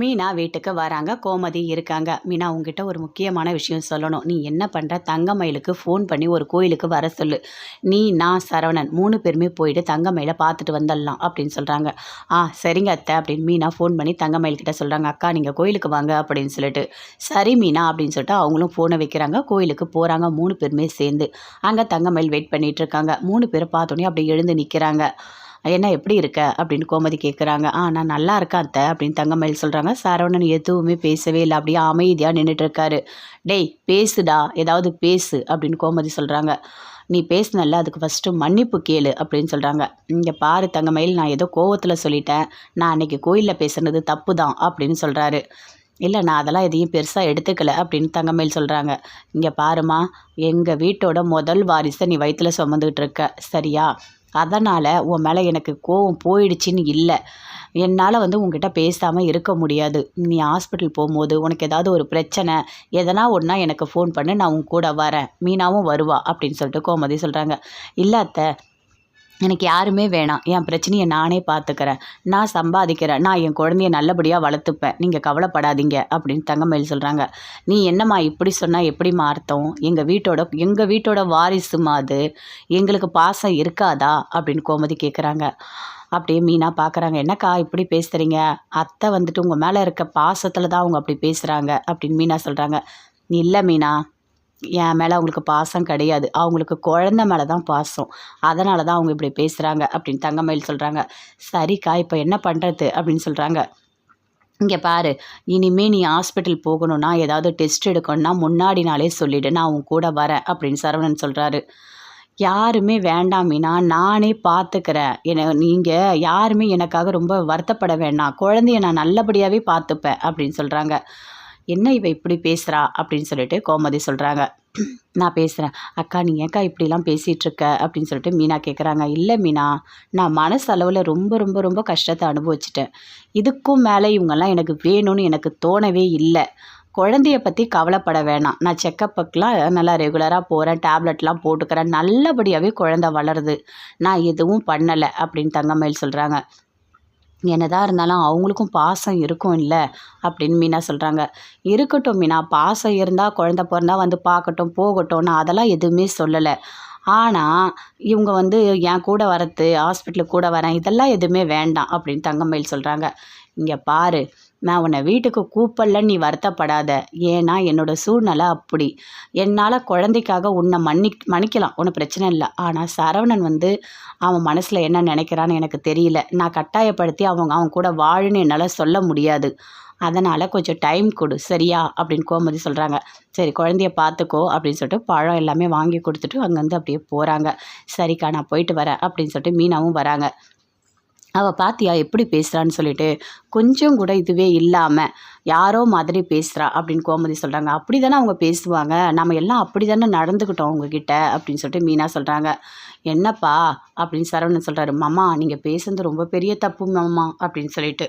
மீனா வீட்டுக்கு வராங்க. கோமதி இருக்காங்க. மீனா உங்ககிட்ட ஒரு முக்கியமான விஷயம் சொல்லணும். நீ என்ன பண்ணுற, தங்கமயிலுக்கு ஃபோன் பண்ணி ஒரு கோயிலுக்கு வர சொல்லு. நீ, நான், சரவணன் 3 பேருமே போயிட்டு தங்கமயிலை பார்த்துட்டு வந்துடலாம் அப்படின்னு சொல்கிறாங்க. சரிங்க அத்தை அப்படின்னு மீனா ஃபோன் பண்ணி தங்கமயில்கிட்ட சொல்கிறாங்க. அக்கா நீங்கள் கோயிலுக்கு வாங்க அப்படின்னு சொல்லிட்டு. சரி மீனா அப்படின்னு சொல்லிட்டு அவங்களும் ஃபோனை வைக்கிறாங்க. கோயிலுக்கு போகிறாங்க 3 பேருமே சேர்ந்து. அங்கே தங்கமயில் வெயிட் பண்ணிட்டு இருக்காங்க. 3 பேரை பார்த்தோன்னே அப்படியே எழுந்து நிற்கிறாங்க. என்ன எப்படி இருக்க அப்படின்னு கோமதி கேட்குறாங்க. நான் நல்லா இருக்கேன் அத்தை அப்படின்னு தங்கமயில் சொல்கிறாங்க. சரவணன் எதுவுமே பேசவே இல்லை, அப்படியே அமைதியாக நின்றுட்டு இருக்காரு. டேய் பேசுடா, ஏதாவது பேசு அப்படின்னு கோமதி சொல்கிறாங்க. நீ பேசினல்ல, அதுக்கு ஃபஸ்ட்டு மன்னிப்பு கேளு அப்படின்னு சொல்கிறாங்க. இங்கே பாரு தங்கமயில், நான் ஏதோ கோவத்தில் சொல்லிட்டேன், நான் அன்னைக்கு கோயிலில் பேசுனது தப்பு தான் அப்படின்னு சொல்கிறாரு. இல்லை நான் அதெல்லாம் எதையும் பெருசாக எடுத்துக்கல அப்படின்னு தங்கமயில் சொல்கிறாங்க. இங்கே பாருமா, எங்கள் வீட்டோட முதல் வாரிசை நீ வயிற்றுல சுமந்துக்கிட்டு இருக்க சரியா? அதனால் உன் மேலே எனக்கு கோவம் போயிடுச்சின்னு இல்லை. என்னால் உங்ககிட்ட பேசாமல் இருக்க முடியாது. நீ ஹாஸ்பிட்டல் போகும்போது உனக்கு ஏதாவது ஒரு பிரச்சனை எதனா ஒன்றா எனக்கு ஃபோன் பண்ணு, நான் உன் கூட வரேன், மீனாவும் வருவா அப்படின்னு சொல்லிட்டு கோமதி சொல்கிறாங்க. இல்லை அத்தை, எனக்கு யாருமே வேணாம், என் பிரச்சனையை நானே பார்த்துக்கிறேன், நான் சம்பாதிக்கிறேன், நான் என் குழந்தைய நல்லபடியாக வளர்த்துப்பேன், நீங்கள் கவலைப்படாதீங்க அப்படின்னு தங்கமயில் சொல்கிறாங்க. நீ என்னம்மா இப்படி சொன்னால் எப்படிம்மா அர்த்தம்? எங்கள் வீட்டோட வாரிசுமா அது, எங்களுக்கு பாசம் இருக்காதா அப்படின்னு கோமதி கேட்குறாங்க. அப்படியே மீனா பார்க்குறாங்க. என்னக்கா இப்படி பேசுகிறீங்க? அத்தை உங்கள் மேலே இருக்க பாசத்தில் தான் அவங்க அப்படி பேசுகிறாங்க அப்படின்னு மீனா சொல்கிறாங்க. இல்லை மீனா, என் மேலே அவங்களுக்கு பாசம் கிடையாது, அவங்களுக்கு குழந்த மேலே தான் பாசம், அதனால தான் அவங்க இப்படி பேசுகிறாங்க அப்படின்னு தங்கமயில் சொல்கிறாங்க. சரிக்கா, இப்போ என்ன பண்ணுறது அப்படின்னு சொல்கிறாங்க. இங்கே பாரு, இனிமேல் நீ ஹாஸ்பிட்டல் போகணுன்னா, ஏதாவது டெஸ்ட் எடுக்கணுன்னா முன்னாடி நாளே சொல்லிவிடு, நான் உன் கூட வரேன் அப்படின்னு சரவணன் சொல்கிறாரு. யாருமே வேண்டாம் மீனா, நானே பார்த்துக்கிறேன், நீங்கள் யாருமே எனக்காக ரொம்ப வருத்தப்பட வேண்டாம், குழந்தைய நான் நல்லபடியாகவே பார்த்துப்பேன் அப்படின்னு சொல்கிறாங்க. என்ன இவ இப்படி பேசுகிறா அப்படின்னு சொல்லிட்டு கோமதி சொல்கிறாங்க. நான் பேசுகிறேன். அக்கா நீ ஏக்கா இப்படிலாம் பேசிகிட்ருக்க அப்படின்னு சொல்லிட்டு மீனா கேட்குறாங்க. இல்லை மீனா, நான் மனசளவில் ரொம்ப ரொம்ப ரொம்ப கஷ்டத்தை அனுபவிச்சிட்டேன். இதுக்கும் மேலே இவங்கெல்லாம் எனக்கு வேணும்னு எனக்கு தோணவே இல்லை. குழந்தைய பற்றி கவலைப்பட வேணாம், நான் செக்கப்புக்கெலாம் நல்லா ரெகுலராக போகிறேன், டேப்லெட்லாம் போட்டுக்கிறேன், நல்லபடியாகவே குழந்தை வளருது, நான் எதுவும் பண்ணலை அப்படின்னு தங்கமயில் சொல்கிறாங்க. என்னதான் இருந்தாலும் அவங்களுக்கும் பாசம் இருக்கும் இல்லை அப்படின்னு மீனா சொல்கிறாங்க. இருக்கட்டும் மீனா, பாசம் இருந்தால் குழந்த பிறந்தா பார்க்கட்டும் போகட்டும், நான் அதெல்லாம் எதுவுமே சொல்லலை. ஆனால் இவங்க என் கூட வரது, ஹாஸ்பிட்டலுக்கு கூட வரேன், இதெல்லாம் எதுவுமே வேண்டாம் அப்படின்னு தங்கமயில் சொல்கிறாங்க. இங்கே பாரு, நான் உன்னை வீட்டுக்கு கூப்பிடலன்னு நீ வருத்தப்படாத, ஏன்னா என்னோடய சூழ்நிலை அப்படி. என்னால் குழந்தைக்காக உன்னை மன்னிக்கலாம், ஒன்றும் பிரச்சனை இல்லை. ஆனால் சரவணன் அவன் மனசில் என்ன நினைக்கிறான்னு எனக்கு தெரியல, நான் கட்டாயப்படுத்தி அவன் கூட வாழுன்னு என்னால் சொல்ல முடியாது, அதனால் கொஞ்சம் டைம் கொடு சரியா அப்படின்னு கோமதி சொல்கிறாங்க. சரி குழந்தைய பார்த்துக்கோ அப்படின்னு சொல்லிட்டு பழம் எல்லாமே வாங்கி கொடுத்துட்டு அங்கேருந்து அப்படியே போகிறாங்க. சரிக்கா நான் போயிட்டு வரேன் அப்படின்னு சொல்லிட்டு மீனாவும் வராங்க. அவள் பாத்தியா எப்படி பேசுகிறான்னு சொல்லிட்டு, கொஞ்சம் கூட இதுவே இல்லாமல் யாரோ மாதிரி பேசுகிறா அப்படின்னு கோமதி சொல்கிறாங்க. அப்படி தானே அவங்க பேசுவாங்க, நம்ம எல்லாம் அப்படி தானே நடந்துக்கிட்டோம் உங்ககிட்ட அப்படின்னு சொல்லிட்டு மீனா சொல்கிறாங்க. என்னப்பா அப்படின்னு சரவணன் சொல்கிறாரு. மாமா நீங்கள் பேசுனது ரொம்ப பெரிய தப்பு மாமா அப்படின்னு சொல்லிட்டு.